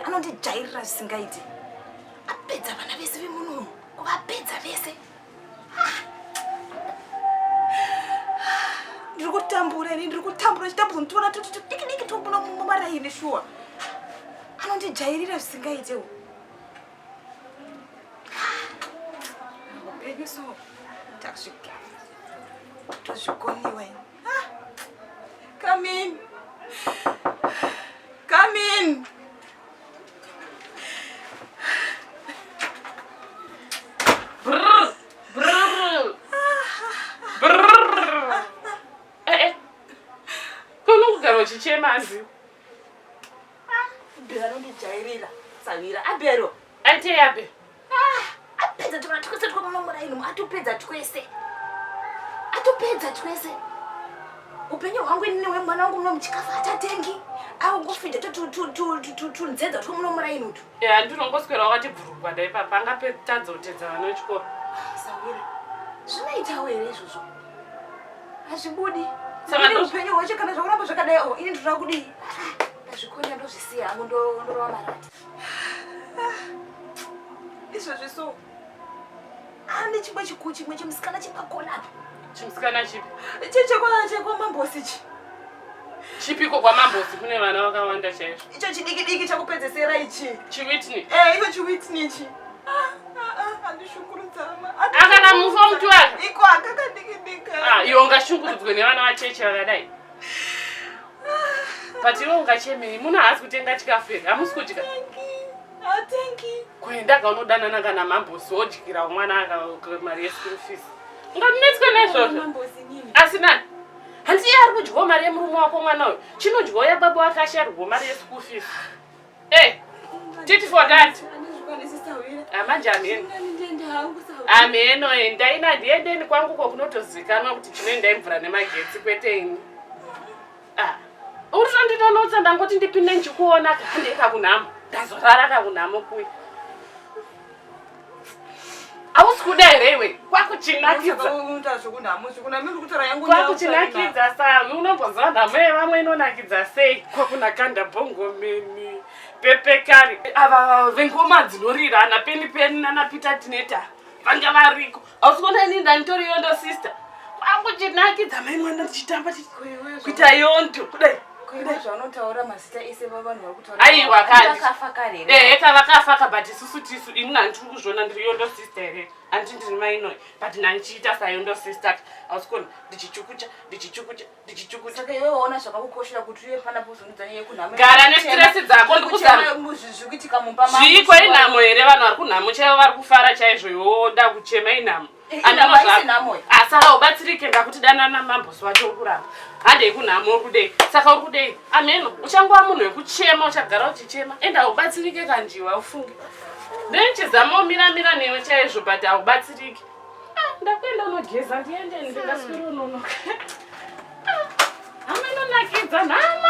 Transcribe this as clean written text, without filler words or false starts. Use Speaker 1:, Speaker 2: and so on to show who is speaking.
Speaker 1: anondijairira zvisingaiti. Apedza vana vese vemunomu, kuvapedza vese. Ndiri kutambura chitambudzo nditoona diki tombona mumaraini shuwa. Anondijairira zvisingaitiwo. Baby, so takusvika. Tozvikoniwa. Come in. Come in.
Speaker 2: Chichemazi.
Speaker 1: Bero ndijairira. Savira abero.
Speaker 2: Ante yabe.
Speaker 1: Apedza tona twese twamunomura ino atopedza twese. Upenyu hwangu newe mwana wangu munomuchikafa atatengi. Aungofida tunzedza twamunomura ino tu.
Speaker 2: Ndinongoswera wakati bvurugwa dai panga petadza kutedza vana vechikoro.
Speaker 1: Savira. Zvinoitawo here izvozvo? Hazvibudi.
Speaker 2: Saka
Speaker 1: upenyu hwacho kana zvakuramba zvakadai ini ndinoda kudii? Zvikoni ndozvisiya hangu ndorova marati. Izvozvi so ane chimwe chikuu chimwe chemusikana chepakona apa.
Speaker 2: Chimusikana chipi?
Speaker 1: Chekwamambosi chi.
Speaker 2: Chipiko kwamambosi kune vana vakawanda chaizvo.
Speaker 1: Icho chidiki chakupedzesera ichi.
Speaker 2: Chiwitney.
Speaker 1: Icho chiwitney ichi. Andishungurudzama.
Speaker 2: Akana mufa mutu wake.
Speaker 1: Iko akakadiki.
Speaker 2: Iwe ungashungurudzwe nevana vacheche vakadai. But iwe ungachemei muna hasi kutenga chikafu here. Hamusi kudya.
Speaker 1: Atengi.
Speaker 2: Kuendaga unodanana kana mambosi wodyira mwana mari yeschool fees. Ungamunetswe nezvozvo.
Speaker 1: Mambosi nini?
Speaker 2: Asina. Hanzi ari kudyawo mari yemurume wako mwana uyu. Chinodyawo yababa wake asharirwa mari yeschool fees. Titi for that. Manje ameno. Ameno enda ndiendeni kwangu kunotozikanwa kuti chinoenda imvura nemagetsi kwete ini. Urondinonotsa ndangoti ndipinde ndichikuona kandeka kunhamo. Ndazorara kakunhamo kuyi. Hausi kuda here iwe kwakuchinakidza. Kwakuchinakidza saa unomboziva nhamo yevamwe inonakidza sei kwakunakanda bhongomeni pepekari ava vengoma dzinorirana peni nanapita tineta vanga variko hausi kuona ini ndanitori yondo sister kwakuchinakidza mai mwana ndichitamba kuita yondo kudai
Speaker 1: zvanotaura mazita ese vavanhu vakutaura.
Speaker 2: Aiwa kandi.
Speaker 1: Vakafa kare.
Speaker 2: Kavakafa but isusu tisu ini ndiri kuzviona ndiri yondo sister here. Anditi ndiri mainoi but nandichiita sayondo sister. Hausikona ndichichukucha.
Speaker 1: Saka iwe waona zvakakukoshera kuti uye pana pozonudza nyaya yekunhamo.
Speaker 2: Gara nestress dzako ndikuzama.
Speaker 1: Zvikuitika mumba mako.
Speaker 2: Zviko inhamo here vanhu vari kunhamo chaivo vari kufara chaizvo yoda kuchema inhamo. Saka ubatsirike ngakuti danana mambosi wacho ukuramba. Handei kunhamo kudei. Saka uri kudei. Ameno uchangova munhu wekuchema uchagara uchichema. Enda ubatsirike kanjiwa ufunge. Ndenchizama umira newe chaizvo but haubatsirike. Ndakuenda unogeza ndiende ndingaswera unonoka. Ameno nakidza nhamo.